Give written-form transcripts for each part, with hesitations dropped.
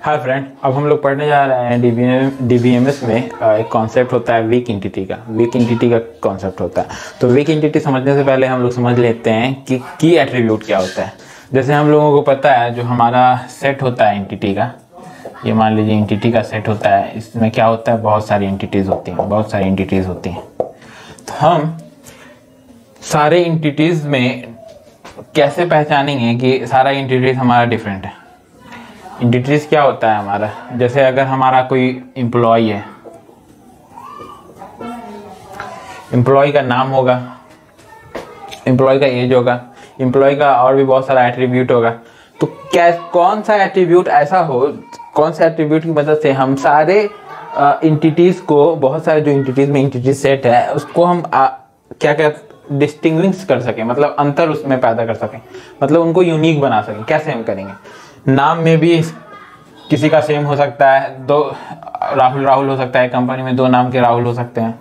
Hi friend, अब हम लोग पढ़ने जा रहे हैं डीबीएमएस में एक कॉन्सेप्ट होता है वीक एंटिटी का। वीक एंटिटी का कॉन्सेप्ट होता है। तो वीक एंटिटी समझने से पहले हम लोग समझ लेते हैं कि की एट्रीब्यूट क्या होता है। जैसे हम लोगों को पता है जो हमारा सेट होता है एंटिटी का, ये मान लीजिए एंटिटी का सेट होता है। इसमें क्या होता है, बहुत सारी एंटिटीज़ होती हैं, बहुत सारी एंटिटीज़ होती हैं। तो हम सारे एंटिटीज़ में कैसे पहचानेंगे कि सारा एंटिटीज़ हमारा डिफरेंट है। एंटिटीज क्या होता है हमारा, जैसे अगर हमारा कोई एम्प्लॉय है, एम्प्लॉय का नाम होगा, एम्प्लॉय का एज होगा, एम्प्लॉय का और भी बहुत सारा एट्रीब्यूट होगा। तो क्या कौन सा एट्रीब्यूट ऐसा हो, कौन सा एट्रीब्यूट की मदद से हम सारे एंटिटीज को, बहुत सारे जो एंटिटीज में एंटिटी सेट है उसको हम क्या क्या डिस्टिंग्विश कर सकें, मतलब अंतर उसमें पैदा कर सकें, मतलब उनको यूनिक बना सकें। कैसे हम करेंगे? नाम में भी किसी का सेम हो सकता है, दो राहुल हो सकता है, कंपनी में दो नाम के राहुल हो सकते हैं।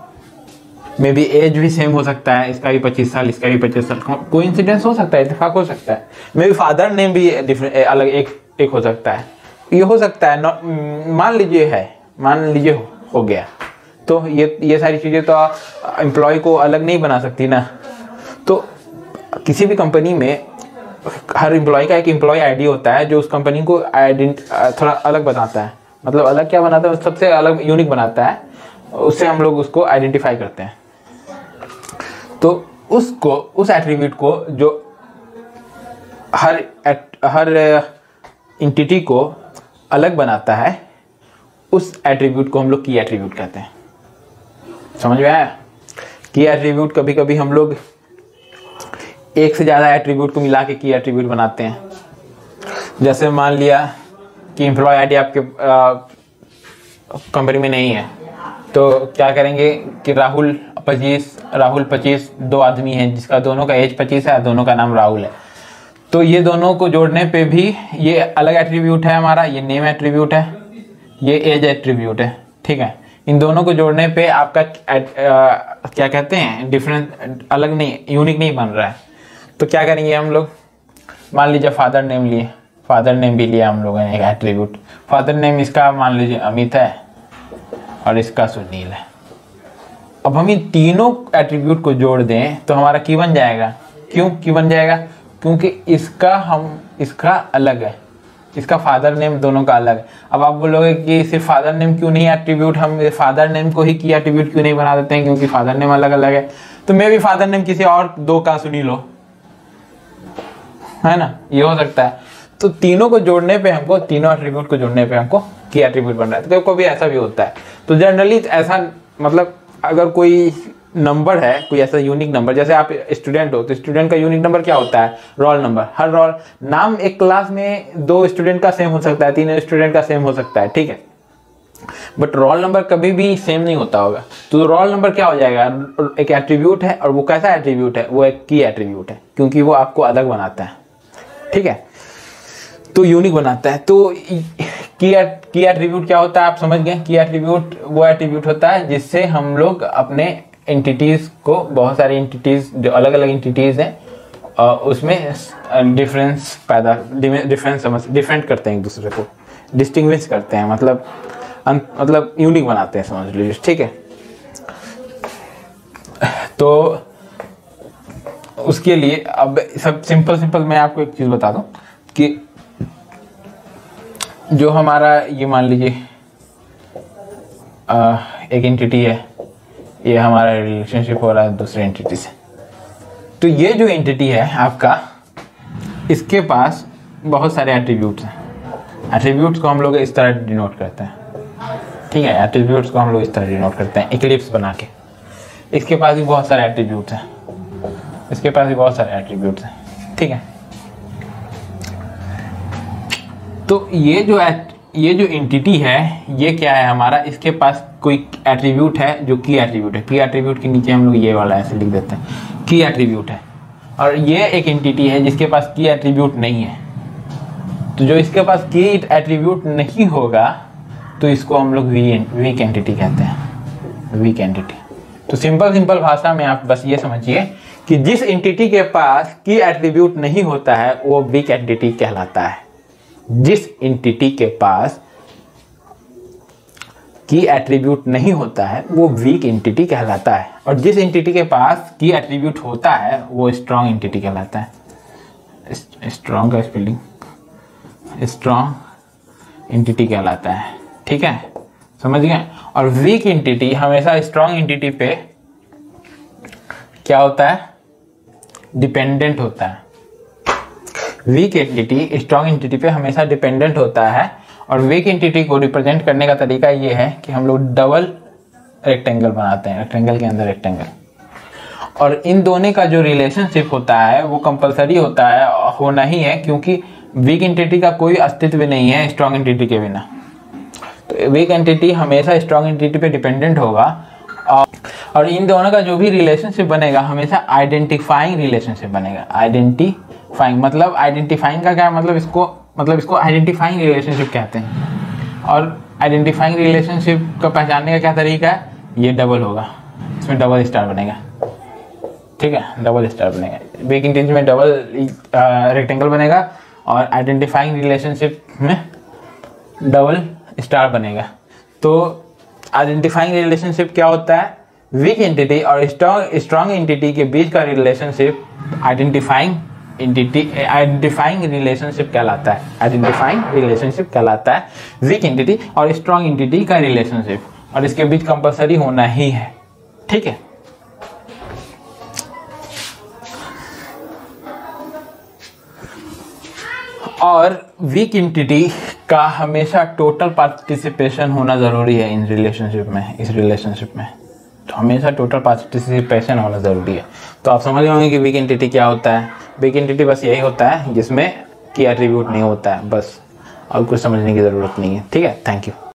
मे बी एज भी सेम हो सकता है, इसका भी 25 साल, इसका भी 25 साल, कोइंसिडेंस हो सकता है, इत्तेफाक हो सकता है। मे बी फादर नेम भी डिफरेंट, अलग एक हो सकता है, ये हो सकता है। मान लीजिए हो गया, तो ये सारी चीज़ें तो एम्प्लॉय को अलग नहीं बना सकती ना। तो किसी भी कंपनी में हर एम्प्लॉय का एक एम्प्लॉय आईडी होता है जो उस कंपनी को थोड़ा अलग बनाता है। मतलब अलग क्या बनाता है, सबसे अलग यूनिक बनाता है, उससे हम लोग उसको आइडेंटिफाई करते हैं। तो उस एट्रीब्यूट को जो हर एंटिटी को अलग बनाता है, उस एट्रीब्यूट को हम लोग की एट्रीब्यूट कहते हैं। समझ में आया? की एट्रीब्यूट कभी कभी हम लोग एक से ज़्यादा एट्रीब्यूट को मिला के की एट्रीब्यूट बनाते हैं। जैसे मान लिया कि एम्प्लॉय आईडी आपके कंपनी में नहीं है, तो क्या करेंगे कि राहुल 25 दो आदमी हैं जिसका दोनों का एज 25 है, दोनों का नाम राहुल है। तो ये दोनों को जोड़ने पे भी ये अलग एट्रीब्यूट है हमारा, ये नेम एट्रीब्यूट है, ये एज एट्रीब्यूट है। ठीक है, इन दोनों को जोड़ने पे आपका क्या कहते हैं, डिफरेंट, अलग नहीं, यूनिक नहीं बन रहा है। तो क्या करेंगे हम लोग, मान लीजिए फादर नेम लिए, फादर नेम भी लिया हम लोगों ने एक एट्रीब्यूट। फादर नेम इसका मान लीजिए अमित है और इसका सुनील है। अब हम इन तीनों एट्रीब्यूट को जोड़ दें तो हमारा की बन जाएगा। क्यों की बन जाएगा? क्योंकि इसका अलग है, इसका फादर नेम दोनों का अलग है। अब आप बोलोगे कि सिर्फ फादर नेम क्यों नहीं एट्रीब्यूट, हम फादर नेम को ही की एट्रीब्यूट क्यों नहीं बना देते हैं, क्योंकि फादर नेम अलग अलग है। तो मे भी फादर नेम किसी और दो का सुनील हो, है ना, ये हो सकता है। तो तीनों को जोड़ने पे हमको, तीनों एट्रीब्यूट को जोड़ने पे हमको की एट्रीब्यूट बन रहा है। तो कभी ऐसा भी होता है। तो जनरली ऐसा, मतलब अगर कोई नंबर है, कोई ऐसा यूनिक नंबर, जैसे आप स्टूडेंट हो तो स्टूडेंट का यूनिक नंबर क्या होता है, रोल नंबर। हर रोल नाम एक क्लास में दो स्टूडेंट का सेम हो सकता है, तीन स्टूडेंट का सेम हो सकता है, ठीक है, बट रोल नंबर कभी भी सेम नहीं होता होगा। तो रोल नंबर क्या हो जाएगा, एक एट्रीब्यूट है, और वो कैसा एट्रीब्यूट है, वो एक की एट्रीब्यूट है, क्योंकि वो आपको अलग बनाता है। ठीक है, तो यूनिक बनाता है। तो की एट्रीब्यूट क्या होता है, आप समझ गए। की एट्रीब्यूट वो एट्रीब्यूट होता है जिससे हम लोग अपने एंटिटीज को, बहुत सारी एंटिटीज जो अलग अलग एंटिटीज हैं, उसमें डिफरेंट करते हैं, एक दूसरे को डिस्टिंग्विश करते हैं, मतलब यूनिक बनाते हैं, समझ लीजिए। ठीक है, तो उसके लिए अब सब सिंपल मैं आपको एक चीज़ बता दूं कि जो हमारा, ये मान लीजिए एक एंटिटी है, ये हमारा रिलेशनशिप हो रहा है दूसरे एंटिटी से। तो ये जो एंटिटी है आपका, इसके पास बहुत सारे एट्रीब्यूट्स हैं। एट्रीब्यूट्स को हम लोग इस तरह डिनोट करते हैं। ठीक है, एट्रीब्यूट्स को हम लोग इस तरह डिनोट करते हैं, इक्लिप्स बना के। इसके पास भी बहुत सारे एट्रीब्यूट्स हैं, इसके पास भी बहुत सारे एट्रीब्यूट्स हैं। ठीक है, तो ये जो एंटिटी है, ये क्या है हमारा, इसके पास कोई एट्रीब्यूट है जो की एट्रीब्यूट है। की एट्रीब्यूट के नीचे हम लोग ये वाला ऐसे लिख देते हैं, की एट्रीब्यूट है। और ये एक एंटिटी है जिसके पास की एट्रीब्यूट नहीं है। तो जो इसके पास की एट्रीब्यूट नहीं होगा, तो इसको हम लोग वीक एंटिटी कहते हैं, वीक एंटिटी। तो सिंपल भाषा में आप बस ये समझिए कि जिस एंटिटी के पास की एट्रीब्यूट नहीं होता है वो वीक एंटिटी कहलाता है। जिस एंटिटी के पास की एट्रीब्यूट नहीं होता है वो वीक एंटिटी कहलाता है, और जिस एंटिटी के पास की एट्रीब्यूट होता है वो स्ट्रॉन्ग एंटिटी कहलाता है। स्ट्रॉन्ग का स्पेलिंग स्ट्रॉन्ग एंटिटी कहलाता है। ठीक है, समझ गए। और वीक एंटिटी हमेशा स्ट्रॉन्ग एंटिटी पे क्या होता है, डिपेंडेंट होता है। वीक एंटिटी स्ट्रॉन्ग एंटिटी पे हमेशा डिपेंडेंट होता है, और वीक एंटिटी को रिप्रेजेंट करने का तरीका ये है कि हम लोग डबल रेक्टेंगल बनाते हैं, रेक्टेंगल के अंदर रेक्टेंगल, और इन दोनों का जो रिलेशनशिप होता है वो कंपलसरी होता है, होना ही है, क्योंकि वीक एंटिटी का कोई अस्तित्व नहीं है स्ट्रॉन्ग एंटिटी के बिना। तो वीक एंटिटी हमेशा स्ट्रॉन्ग एंटिटी पे डिपेंडेंट होगा, और इन दोनों का जो भी रिलेशनशिप बनेगा हमेशा आइडेंटिफाइंग रिलेशनशिप बनेगा। आइडेंटिफाइंग मतलब आइडेंटिफाइंग का क्या मतलब, इसको आइडेंटिफाइंग रिलेशनशिप कहते हैं। और आइडेंटिफाइंग रिलेशनशिप को पहचानने का क्या तरीका है, ये डबल होगा, इसमें डबल स्टार बनेगा। ठीक है, डबल स्टार बनेगा, वीक एंटिटी में डबल रेक्टेंगल बनेगा, और आइडेंटिफाइंग रिलेशनशिप में डबल स्टार बनेगा। तो आइडेंटिफाइंग रिलेशनशिप क्या होता है, वीक एंटिटी और स्ट्रॉन्ग एंटिटी के बीच का रिलेशनशिप आइडेंटिफाइंग रिलेशनशिप कहलाता है। आइडेंटिफाइंग रिलेशनशिप कहलाता है वीक एंटिटी और स्ट्रॉन्ग एंटिटी का रिलेशनशिप, और इसके बीच कंपलसरी होना ही है। ठीक है, और वीक एंटिटी का हमेशा टोटल पार्टिसिपेशन होना ज़रूरी है इन रिलेशनशिप में, इस रिलेशनशिप में तो हमेशा टोटल पार्टिसिपेशन होना ज़रूरी है। तो आप समझ गए होंगे कि वीक एंटिटी क्या होता है। वीक एंटिटी बस यही होता है जिसमें की एट्रीब्यूट नहीं होता है, बस, और कुछ समझने की ज़रूरत नहीं है। ठीक है, थैंक यू।